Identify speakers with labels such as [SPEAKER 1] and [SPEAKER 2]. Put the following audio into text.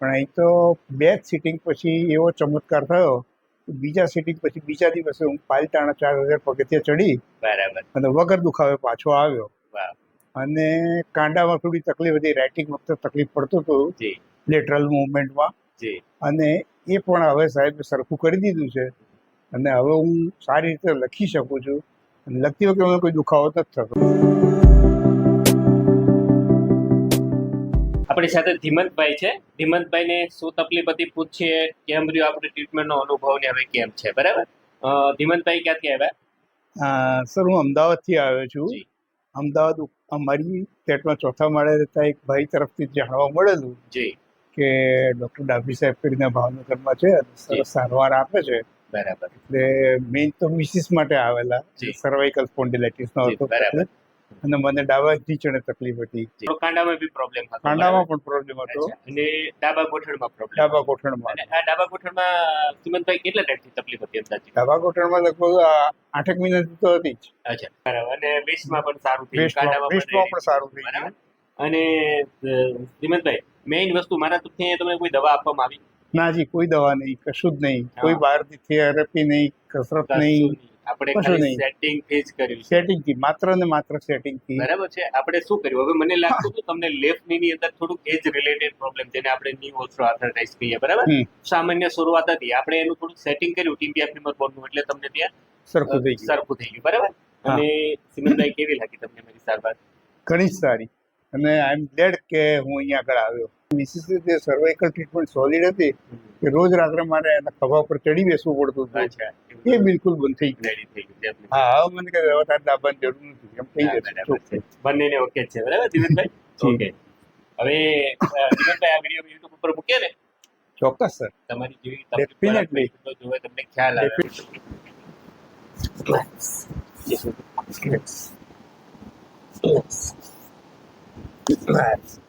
[SPEAKER 1] પણ અહીં તો બે જ સિટિંગ પછી એવો ચમત્કાર થયો કે બીજા સિટિંગ પછી બીજા દિવસે હું પાલતાણા 4000 પગથિયા ચડી
[SPEAKER 2] બરાબર.
[SPEAKER 1] અને વગર દુખાવે પાછો આવ્યો.
[SPEAKER 2] વાહ.
[SPEAKER 1] અને કાંડામાં થોડી તકલીફ હતી, રાઇટિંગ વખતે તકલીફ પડતું હતું
[SPEAKER 2] જી
[SPEAKER 1] લેટરલ મૂવમેન્ટમાં,
[SPEAKER 2] જી
[SPEAKER 1] અને એ પણ હવે સાહેબ સરખું કરી દીધું છે અને હવે હું સારી રીતે લખી શકું છું અને લખતી વખતે મને કોઈ દુખાવો નથી થતો.
[SPEAKER 2] આપણી સાથે ધીમંતભાઈ છે. ધીમંતભાઈને શું તકલીફ હતી પૂછીએ, કેમ રહ્યું આપણે ટ્રીટમેન્ટનો અનુભવ ને હવે કેમ છે. બરાબર. ધીમંતભાઈ ક્યાંથી આવ્યા?
[SPEAKER 1] સર, હું અમદાવાદથી આવ્યો છું.
[SPEAKER 2] જી
[SPEAKER 1] અમદાવાદ અમારી ફ્લેટમાં ચોથા માળે રહેતા એક ભાઈ તરફથી જાણવા મળેલું
[SPEAKER 2] જી
[SPEAKER 1] કે ડૉક્ટર ડાભી સાહેબ કરીને ભાવનગરમાં છે અને સરસ સારવાર આપે છે.
[SPEAKER 2] બરાબર.
[SPEAKER 1] એટલે મેઇન તો મિસિસ માટે આવેલા,
[SPEAKER 2] જી.
[SPEAKER 1] સર્વાઇકલ સ્પોન્ડિલાઇટિસનો
[SPEAKER 2] જી,
[SPEAKER 1] હતો
[SPEAKER 2] બરાબર.
[SPEAKER 1] અને મને ડાબા ઢીંચણે તકલીફ હતી.
[SPEAKER 2] કાંડામાં બી પ્રોબ્લેમ હતો.
[SPEAKER 1] કાંડામાં પણ પ્રોબ્લેમ હતો.
[SPEAKER 2] અચ્છા. અને ડાબા ગોઠણમાં પ્રોબ્લેમ.
[SPEAKER 1] ડાબા ગોઠણમાં.
[SPEAKER 2] અને આ ડાબા ગોઠણમાં ધીમંતભાઈ કેટલા ટાઈમથી તકલીફ હતી અંદાજે?
[SPEAKER 1] ડાબા ગોઠણમાં લગભગ 8 મહિનાથી તો હતી જ.
[SPEAKER 2] અચ્છા, બરાબર. અને વેસ્ટમાં પણ સારું થયું,
[SPEAKER 1] વેસ્ટમાં પણ સારું થઈ
[SPEAKER 2] બરાબર.
[SPEAKER 1] ગયું.
[SPEAKER 2] અને ધીમંતભાઈ, મેઇન વસ્તુ મારા તરફથી તમને કોઈ દવા આપવામાં આવી?
[SPEAKER 1] ના જી, કોઈ દવા નહીં, કશું જ નહીં, કોઈ બહારથી થેરાપી નહીં, કસરત નહીં,
[SPEAKER 2] આપણે
[SPEAKER 1] કશું
[SPEAKER 2] ખાલી
[SPEAKER 1] નહીં.
[SPEAKER 2] સેટિંગ જ કર્યું છે.
[SPEAKER 1] સેટિંગથી, માત્ર ને માત્ર સેટિંગથી.
[SPEAKER 2] બરાબર છે. આપણે શું કર્યું, હવે મને લાગતું હતું તમને લેફ્ટ ની અંદર થોડુંક એજ રિલેટેડ પ્રોબ્લેમ, જેને આપણે ની ઓસ્ટિયોઆર્થરાઇટિસ કહીએ. બરાબર. સામાન્ય શરૂઆત હતી, આપણે એનું થોડુંક સેટિંગ કર્યું ટિબિયા ફીમર બોનનું, એટલે તમને ત્યાં
[SPEAKER 1] સરખું થઈ ગયું.
[SPEAKER 2] બરાબર. અને ધીમંતભાઈ, કેવી લાગી તમને મારી સારવાર?
[SPEAKER 1] ઘણી જ સારી, અને આઈ એમ ગ્લેડ કે હું અહીંયા આગળ આવ્યો. મિસિસ જે સર્વાઇકલ ટ્રીટમેન્ટ સોલિડ હતી કે રોજ રાત્રે મારે એના ખભા પર ચડી બેસવું પડતું હતું.
[SPEAKER 2] અચ્છા,
[SPEAKER 1] એ બિલકુલ બંધ થઈ ગયું.
[SPEAKER 2] રેડી થઈ ગયું છે.
[SPEAKER 1] હા, હવે મને કહે હવે તારે દાબાની જરૂર નથી, એમ થઈ
[SPEAKER 2] બરાબર છે.
[SPEAKER 1] જશે.
[SPEAKER 2] બંનેને ઓકે છે. બરાબર ધીમંતભાઈ? ઓકે. હવે ધીમંતભાઈ, આ વિડીયો યુટ્યુબ ઉપર મૂકીએ ને?
[SPEAKER 1] ચોક્કસ સર,
[SPEAKER 2] તમારી જેવી
[SPEAKER 1] ડેફિનેટલી
[SPEAKER 2] જોવે તમને ખ્યાલ આવે. Nice.